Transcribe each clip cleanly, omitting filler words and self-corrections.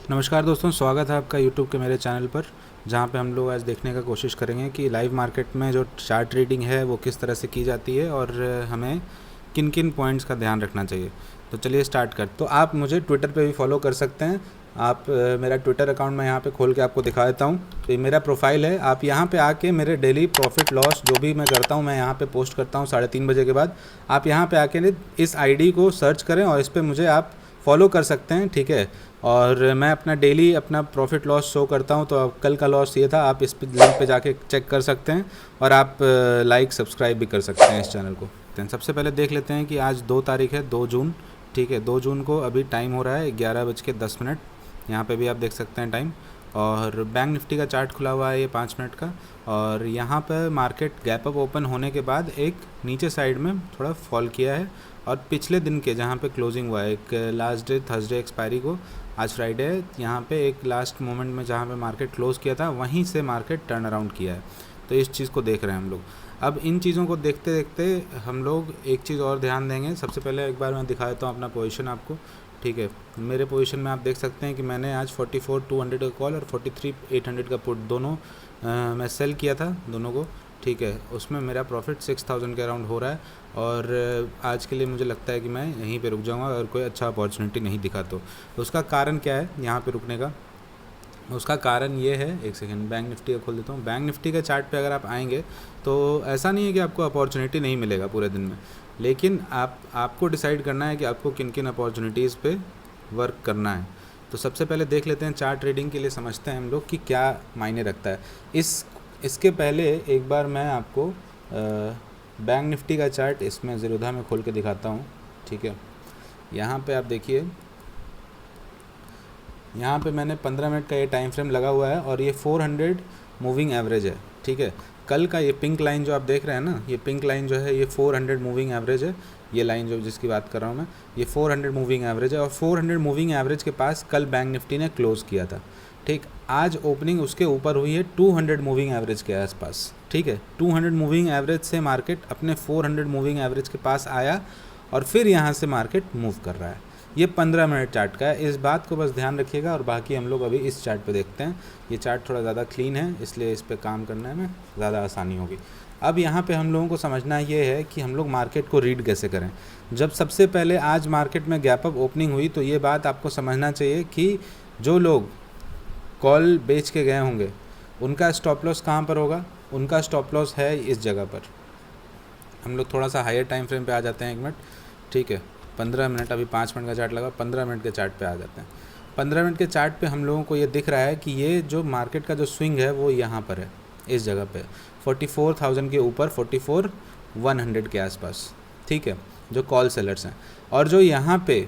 नमस्कार दोस्तों, स्वागत है आपका यूट्यूब के मेरे चैनल पर, जहाँ पे हम लोग आज देखने का कोशिश करेंगे कि लाइव मार्केट में जो चार्ट ट्रेडिंग है वो किस तरह से की जाती है और हमें किन किन पॉइंट्स का ध्यान रखना चाहिए। तो चलिए स्टार्ट कर। तो आप मुझे ट्विटर पे भी फॉलो कर सकते हैं। आप मेरा ट्विटर अकाउंट मैं यहाँ पे खोल के आपको दिखा देता हूँ। तो ये मेरा प्रोफाइल है। आप यहाँ पे आके मेरे डेली प्रॉफिट लॉस जो भी मैं करता हूँ मैं यहाँ पे पोस्ट करता हूँ 3:30 बजे के बाद। आप यहाँ पे आके इस आईडी को सर्च करें और इस पर मुझे आप फॉलो कर सकते हैं, ठीक है। और मैं अपना डेली अपना प्रॉफिट लॉस शो करता हूं। तो अब कल का लॉस ये था, आप इस पे लिंक पे जाके चेक कर सकते हैं और आप लाइक सब्सक्राइब भी कर सकते हैं इस चैनल को। तो सबसे पहले देख लेते हैं कि आज 2 तारीख है, 2 जून, ठीक है। 2 जून को अभी टाइम हो रहा है 11:10। यहाँ पे भी आप देख सकते हैं टाइम। और बैंक निफ्टी का चार्ट खुला हुआ है ये 5 मिनट का। और यहाँ पर मार्केट गैप अप ओपन होने के बाद एक नीचे साइड में थोड़ा फॉल किया है। और पिछले दिन के जहाँ पे क्लोजिंग हुआ है, एक लास्ट डे थर्सडे एक्सपायरी को, आज फ्राइडे है, यहाँ पे एक लास्ट मोमेंट में जहाँ पे मार्केट क्लोज़ किया था वहीं से मार्केट टर्न अराउंड किया है। तो इस चीज़ को देख रहे हैं हम लोग। अब इन चीज़ों को देखते देखते हम लोग एक चीज़ और ध्यान देंगे। सबसे पहले एक बार मैं दिखा देता हूँ अपना पोजीशन आपको, ठीक है। मेरे पोजीशन में आप देख सकते हैं कि मैंने आज 44,200 का कॉल और 43,800 का पुट दोनों मैं सेल किया था दोनों को, ठीक है। उसमें मेरा प्रॉफिट 6,000 के अराउंड हो रहा है। और आज के लिए मुझे लगता है कि मैं यहीं पे रुक जाऊंगा अगर कोई अच्छा अपॉर्चुनिटी नहीं दिखा तो। उसका कारण क्या है यहाँ पे रुकने का? उसका कारण ये है, एक सेकंड बैंक निफ्टी का खोल देता हूँ। बैंक निफ्टी के चार्ट पे अगर आप आएंगे तो ऐसा नहीं है कि आपको अपॉर्चुनिटी नहीं मिलेगा पूरे दिन में, लेकिन आपको डिसाइड करना है कि आपको किन किन अपॉर्चुनिटीज़ पे वर्क करना है। तो सबसे पहले देख लेते हैं चार्ट ट्रेडिंग के लिए, समझते हैं हम लोग कि क्या मायने रखता है। इसके पहले एक बार मैं आपको बैंक निफ्टी का चार्ट इसमें ज़ीरोधा में खोल के दिखाता हूँ, ठीक है। यहाँ पे आप देखिए, यहाँ पे मैंने 15 मिनट का ये टाइम फ्रेम लगा हुआ है और ये 400 मूविंग एवरेज है, ठीक है। कल का ये पिंक लाइन जो आप देख रहे हैं ना, ये पिंक लाइन जो है ये 400 मूविंग एवरेज है। ये लाइन जो जिसकी बात कर रहा हूँ मैं, ये 400 मूविंग एवरेज है। और 400 मूविंग एवरेज के पास कल बैंक निफ्टी ने क्लोज़ किया था, ठीक। आज ओपनिंग उसके ऊपर हुई है 200 मूविंग एवरेज के आसपास, ठीक है। 200 मूविंग एवरेज से मार्केट अपने 400 मूविंग एवरेज के पास आया और फिर यहाँ से मार्केट मूव कर रहा है। ये 15 मिनट चार्ट का है, इस बात को बस ध्यान रखिएगा। और बाकी हम लोग अभी इस चार्ट पे देखते हैं। ये चार्ट थोड़ा ज़्यादा क्लीन है, इसलिए इस पे काम करने में ज़्यादा आसानी होगी। अब यहाँ पे हम लोगों को समझना ये है कि हम लोग मार्केट को रीड कैसे करें। जब सबसे पहले आज मार्केट में गैप अप ओपनिंग हुई तो ये बात आपको समझना चाहिए कि जो लोग कॉल बेच के गए होंगे उनका स्टॉप लॉस कहाँ पर होगा? उनका स्टॉप लॉस है इस जगह पर। हम लोग थोड़ा सा हायर टाइम फ्रेम पे आ जाते हैं, 1 मिनट, ठीक है। 15 मिनट, अभी 5 मिनट का चार्ट लगा, 15 मिनट के चार्ट पे आ जाते हैं। 15 मिनट के चार्ट पे हम लोगों को ये दिख रहा है कि ये जो मार्केट का जो स्विंग है वो यहाँ पर है, इस जगह पे 44,000 के ऊपर, 44,100 के आसपास, ठीक है, जो कॉल सेलर्स हैं। और जो यहाँ पे,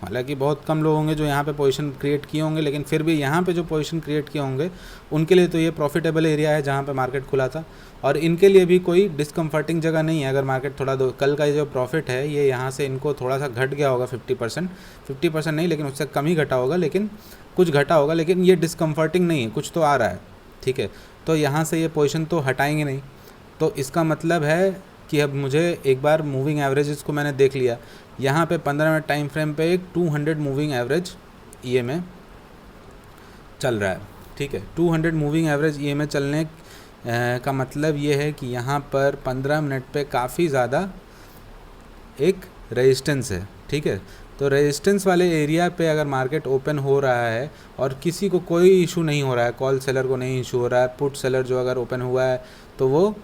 हालांकि बहुत कम लोग होंगे जो यहाँ पे पोजीशन क्रिएट किए होंगे, लेकिन फिर भी यहाँ पे जो पोजीशन क्रिएट किए होंगे उनके लिए तो ये प्रॉफिटेबल एरिया है जहाँ पे मार्केट खुला था। और इनके लिए भी कोई डिसकम्फर्टिंग जगह नहीं है। अगर मार्केट थोड़ा कल का जो प्रॉफिट है ये यहाँ से इनको थोड़ा सा घट गया होगा 50% नहीं, लेकिन उससे कम ही घटा होगा, लेकिन कुछ घटा होगा, लेकिन ये डिसकम्फर्टिंग नहीं है, कुछ तो आ रहा है, ठीक है। तो यहाँ से ये पोजीशन तो हटाएंगे नहीं। तो इसका मतलब है कि अब मुझे एक बार मूविंग एवरेजेस को मैंने देख लिया। यहाँ पे 15 मिनट टाइम फ्रेम पे एक 200 मूविंग एवरेज ईएमए चल रहा है, ठीक है। 200 मूविंग एवरेज ईएमए चलने का मतलब ये है कि यहाँ पर 15 मिनट पे काफ़ी ज़्यादा एक रेजिस्टेंस है, ठीक है। तो रेजिस्टेंस वाले एरिया पे अगर मार्केट ओपन हो रहा है और किसी को कोई इशू नहीं हो रहा है, कॉल सेलर को नहीं इशू हो रहा है, पुट सेलर जो अगर ओपन हुआ है तो वो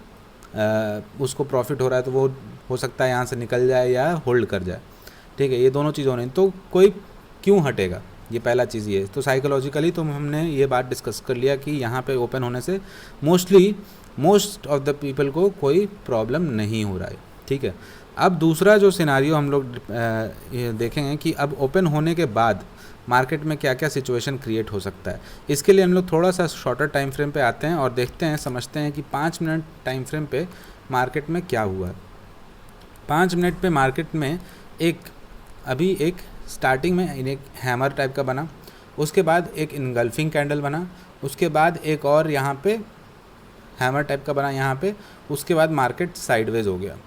उसको प्रॉफिट हो रहा है, तो वो हो सकता है यहाँ से निकल जाए या होल्ड कर जाए, ठीक है। ये दोनों चीज़ होने, तो कोई क्यों हटेगा, ये पहला चीज़ ये है। तो साइकोलॉजिकली तो हमने ये बात डिस्कस कर लिया कि यहाँ पे ओपन होने से मोस्ट ऑफ द पीपल को कोई प्रॉब्लम नहीं हो रहा है, ठीक है। अब दूसरा जो सिनारियो हम लोग देखेंगे कि अब ओपन होने के बाद मार्केट में क्या क्या सिचुएशन क्रिएट हो सकता है। इसके लिए हम लोग थोड़ा सा शॉर्टर टाइम फ्रेम पे आते हैं और देखते हैं, समझते हैं कि 5 मिनट टाइम फ्रेम पे मार्केट में क्या हुआ है। 5 मिनट पे मार्केट में अभी एक स्टार्टिंग में एक हैमर टाइप का बना, उसके बाद एक इनगल्फिंग कैंडल बना, उसके बाद एक और यहाँ पे हैमर टाइप का बना यहाँ पे, उसके बाद मार्केट साइडवेज हो गया।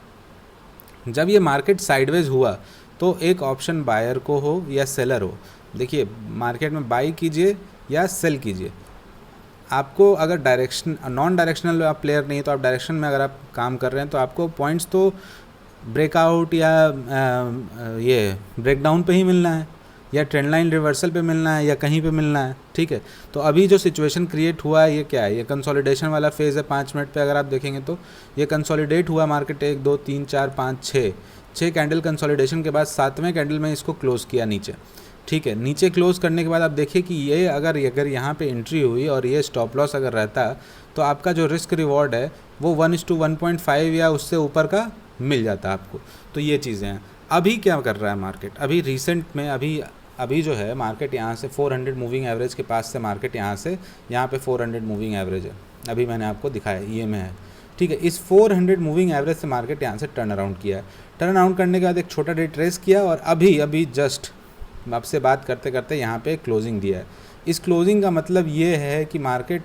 जब ये मार्केट साइडवेज हुआ तो एक ऑप्शन बायर को हो या सेलर हो, देखिए मार्केट में बाई कीजिए या सेल कीजिए। आपको अगर डायरेक्शन नॉन डायरेक्शनल आप प्लेयर नहीं है तो आप डायरेक्शन में अगर आप काम कर रहे हैं तो आपको पॉइंट्स तो ब्रेकआउट या ये ब्रेकडाउन पे ही मिलना है, या ट्रेंड लाइन रिवर्सल पे मिलना है, या कहीं पे मिलना है, ठीक है। तो अभी जो सिचुएशन क्रिएट हुआ है ये क्या है, ये कंसोलिडेशन वाला फेज़ है। 5 मिनट पे अगर आप देखेंगे तो ये कंसोलिडेट हुआ मार्केट 1 2 3 4 5 6 कैंडल कंसोलिडेशन के बाद 7वें कैंडल में इसको क्लोज़ किया नीचे, ठीक है। नीचे क्लोज़ करने के बाद आप देखिए कि ये अगर यहाँ पे एंट्री हुई और ये स्टॉप लॉस अगर रहता तो आपका जो रिस्क रिवॉर्ड है वो 1:1.5 या उससे ऊपर का मिल जाता आपको। तो ये चीज़ें हैं। अभी क्या कर रहा है मार्केट, अभी रिसेंट में अभी जो है मार्केट यहाँ से 400 मूविंग एवरेज के पास से मार्केट यहाँ पे 400 मूविंग एवरेज है, अभी मैंने आपको दिखाया ये में है, ठीक है। इस 400 मूविंग एवरेज से मार्केट यहाँ से टर्न अराउंड किया है। टर्न अराउंड करने के बाद एक छोटा डे ट्रेस किया और अभी जस्ट आपसे बात करते करते यहाँ पे क्लोजिंग दिया है। इस क्लोजिंग का मतलब ये है कि मार्केट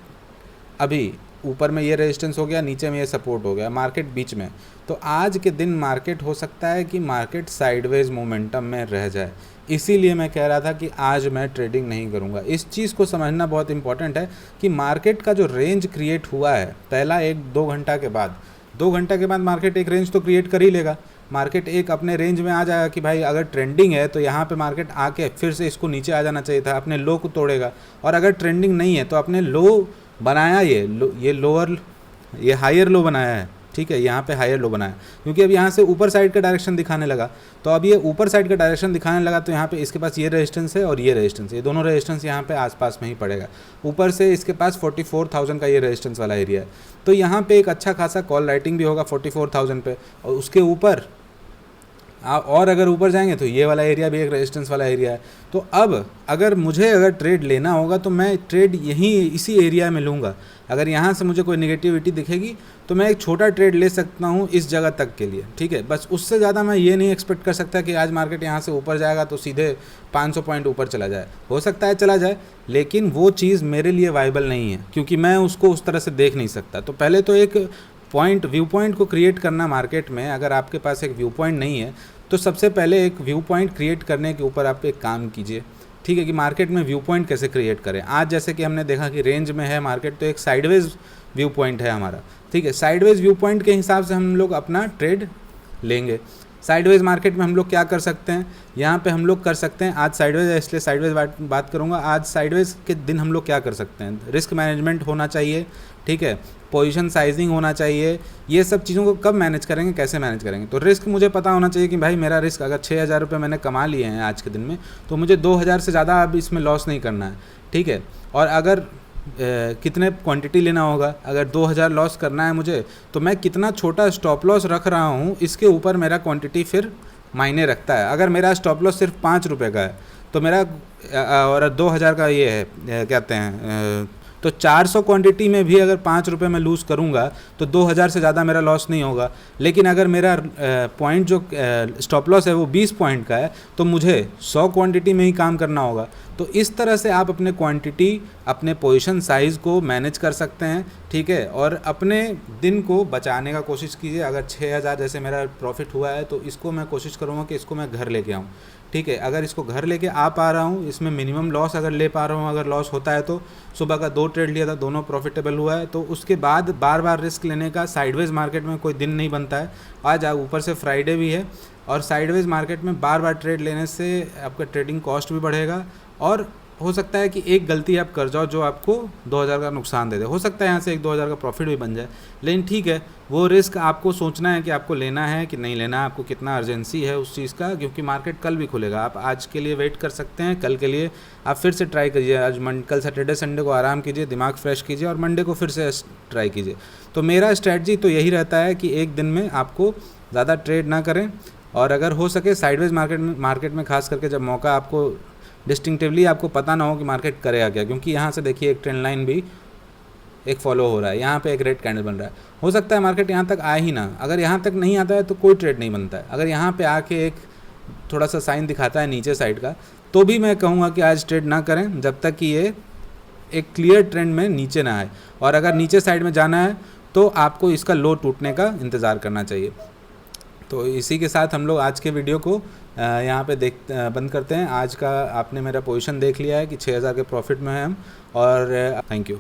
अभी ऊपर में ये रेजिस्टेंस हो गया, नीचे में ये सपोर्ट हो गया, मार्केट बीच में। तो आज के दिन मार्केट हो सकता है कि मार्केट साइडवेज मोमेंटम में रह जाए, इसीलिए मैं कह रहा था कि आज मैं ट्रेडिंग नहीं करूंगा। इस चीज़ को समझना बहुत इंपॉर्टेंट है कि मार्केट का जो रेंज क्रिएट हुआ है पहला 1-2 घंटा के बाद, 2 घंटा के बाद मार्केट एक रेंज तो क्रिएट कर ही लेगा। मार्केट एक अपने रेंज में आ जाएगा कि भाई अगर ट्रेंडिंग है तो यहाँ पे मार्केट आके फिर से इसको नीचे आ जाना चाहिए था, अपने लो को तोड़ेगा। और अगर ट्रेंडिंग नहीं है तो अपने लो बनाया, ये लोअर, ये हायर लो बनाया है, ठीक है। यहाँ पे हायर लो बनाया क्योंकि अब यहाँ से ऊपर साइड का डायरेक्शन दिखाने लगा। तो अब ये ऊपर साइड का डायरेक्शन दिखाने लगा तो यहाँ पे इसके पास ये रेजिस्टेंस है और ये रेजिस्टेंस, ये दोनों रेजिस्टेंस यहाँ पे आसपास में ही पड़ेगा। ऊपर से इसके पास 44,000 का ये रेजिस्टेंस वाला एरिया है, तो यहाँ पे एक अच्छा खासा कॉल राइटिंग भी होगा 44,000 पे। और उसके ऊपर और अगर ऊपर जाएंगे तो ये वाला एरिया भी एक रेजिस्टेंस वाला एरिया है। तो अब अगर ट्रेड लेना होगा तो मैं ट्रेड इसी एरिया में लूँगा। अगर यहाँ से मुझे कोई नेगेटिविटी दिखेगी तो मैं एक छोटा ट्रेड ले सकता हूँ इस जगह तक के लिए, ठीक है। बस उससे ज़्यादा मैं ये नहीं एक्सपेक्ट कर सकता कि आज मार्केट यहाँ से ऊपर जाएगा तो सीधे 500 पॉइंट ऊपर चला जाए। हो सकता है चला जाए, लेकिन वो चीज़ मेरे लिए वाइबल नहीं है क्योंकि मैं उसको उस तरह से देख नहीं सकता। तो पहले तो एक व्यू पॉइंट को क्रिएट करना मार्केट में, अगर आपके पास एक व्यू पॉइंट नहीं है तो सबसे पहले एक व्यू पॉइंट क्रिएट करने के ऊपर आप एक काम कीजिए, ठीक है, कि मार्केट में व्यू पॉइंट कैसे क्रिएट करें। आज जैसे कि हमने देखा कि रेंज में है मार्केट, तो एक साइडवेज व्यू पॉइंट है हमारा, ठीक है। साइडवेज व्यू पॉइंट के हिसाब से हम लोग अपना ट्रेड लेंगे। साइडवेज मार्केट में हम लोग क्या कर सकते हैं, यहाँ पे हम लोग कर सकते हैं, आज साइडवेज है इसलिए साइडवेज बात करूँगा। आज साइडवेज के दिन हम लोग क्या कर सकते हैं, रिस्क मैनेजमेंट होना चाहिए, ठीक है, पोजीशन साइजिंग होना चाहिए। ये सब चीज़ों को कब मैनेज करेंगे, कैसे मैनेज करेंगे, तो रिस्क मुझे पता होना चाहिए कि भाई मेरा रिस्क अगर 6,000 रुपये मैंने कमा लिए हैं आज के दिन में तो मुझे 2,000 से ज़्यादा अब इसमें लॉस नहीं करना है, ठीक है। और अगर कितने क्वांटिटी लेना होगा, अगर 2,000 लॉस करना है मुझे तो मैं कितना छोटा स्टॉप लॉस रख रहा हूँ इसके ऊपर मेरा क्वांटिटी फिर मायने रखता है। अगर मेरा स्टॉप लॉस सिर्फ 5 रुपये का है तो मेरा और 2,000 का ये है कहते हैं, तो 400 क्वांटिटी में भी अगर 5 रुपये में लूज़ करूँगा तो 2,000 से ज़्यादा मेरा लॉस नहीं होगा। लेकिन अगर मेरा पॉइंट जो स्टॉप लॉस है वो 20 पॉइंट का है तो मुझे 100 क्वांटिटी में ही काम करना होगा। तो इस तरह से आप अपने क्वांटिटी, अपने पोजीशन साइज़ को मैनेज कर सकते हैं, ठीक है। और अपने दिन को बचाने का कोशिश कीजिए। अगर 6,000 जैसे मेरा प्रॉफिट हुआ है तो इसको मैं कोशिश करूँगा कि इसको मैं घर लेके आऊँ, ठीक है। अगर इसको घर लेके आ पा रहा हूँ, इसमें मिनिमम लॉस अगर ले पा रहा हूँ, अगर लॉस होता है तो सुबह का 2 ट्रेड लिया था, दोनों प्रॉफिटेबल हुआ है, तो उसके बाद बार बार रिस्क लेने का साइडवेज मार्केट में कोई दिन नहीं बनता है। आज ऊपर से फ्राइडे भी है और साइडवेज मार्केट में बार बार ट्रेड लेने से आपका ट्रेडिंग कॉस्ट भी बढ़ेगा और हो सकता है कि एक गलती आप कर जाओ जो आपको 2,000 का नुकसान दे दे। हो सकता है यहाँ से 1-2 हज़ार का प्रॉफिट भी बन जाए, लेकिन ठीक है, वो रिस्क आपको सोचना है कि आपको लेना है कि नहीं लेना है, आपको कितना अर्जेंसी है उस चीज़ का, क्योंकि मार्केट कल भी खुलेगा। आप आज के लिए वेट कर सकते हैं, कल के लिए आप फिर से ट्राई कीजिए। आज कल सैटरडे संडे को आराम कीजिए, दिमाग फ्रेश कीजिए और मंडे को फिर से ट्राई कीजिए। तो मेरा स्ट्रैटेजी तो यही रहता है कि एक दिन में आपको ज़्यादा ट्रेड ना करें और अगर हो सके साइडवेज मार्केट में खास करके जब मौका आपको डिस्टिंक्टिवली आपको पता ना हो कि मार्केट करेगा क्या, क्योंकि यहाँ से देखिए एक ट्रेंड लाइन भी एक फॉलो हो रहा है, यहाँ पे एक रेड कैंडल बन रहा है। हो सकता है मार्केट यहाँ तक आए ही ना, अगर यहाँ तक नहीं आता है तो कोई ट्रेड नहीं बनता है। अगर यहाँ पे आके एक थोड़ा सा साइन दिखाता है नीचे साइड का, तो भी मैं कहूँगा कि आज ट्रेड ना करें जब तक कि ये एक क्लियर ट्रेंड में नीचे ना आए। और अगर नीचे साइड में जाना है तो आपको इसका लो टूटने का इंतज़ार करना चाहिए। तो इसी के साथ हम लोग आज के वीडियो को यहाँ पे बंद करते हैं। आज का आपने मेरा पोजीशन देख लिया है कि 6000 के प्रॉफिट में है हम, और थैंक यू।